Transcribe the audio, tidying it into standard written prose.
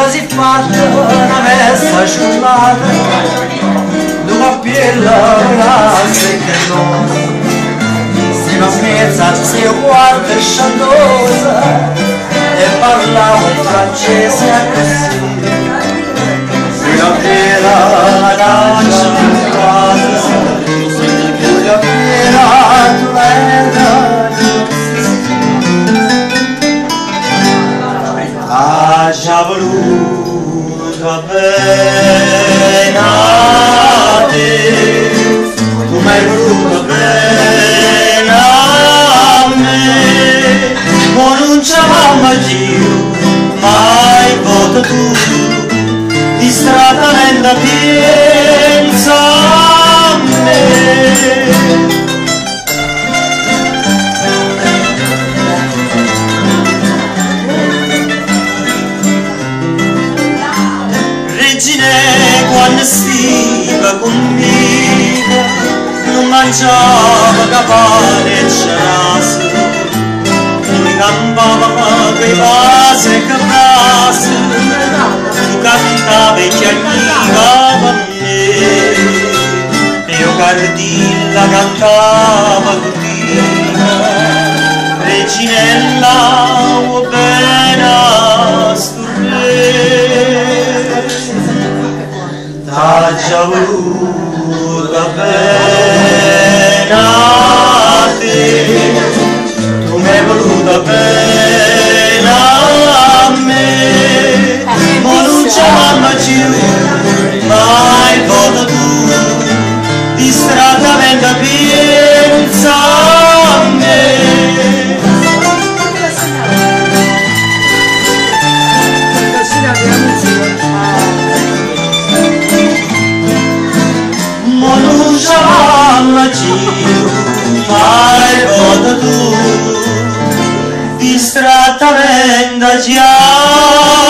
Così fatta una messa sciolata, una piella ragazza che non si non pensa, si guarda sciandosa e parlava in francese così. Si non era la lancia la piera ha già voluto bene a te, tu mi hai voluto bene a me, ma non c'avamo giro, mai voto tu, distrattamente pensa a me. Quando stiva conmigo non mangiava capane e cerase, lui campava quei vasi e caprase, tu cantava e chiacchierava a me, io cardilla cantava continua, reginella o bene t'ha già voluta bene a te, tu mi hai voluta bene a me, ma non c'è mamma più, mai voto tu, distrattamente pensa a me. Non c'avamo giro, mai voto tu, distrattamente già.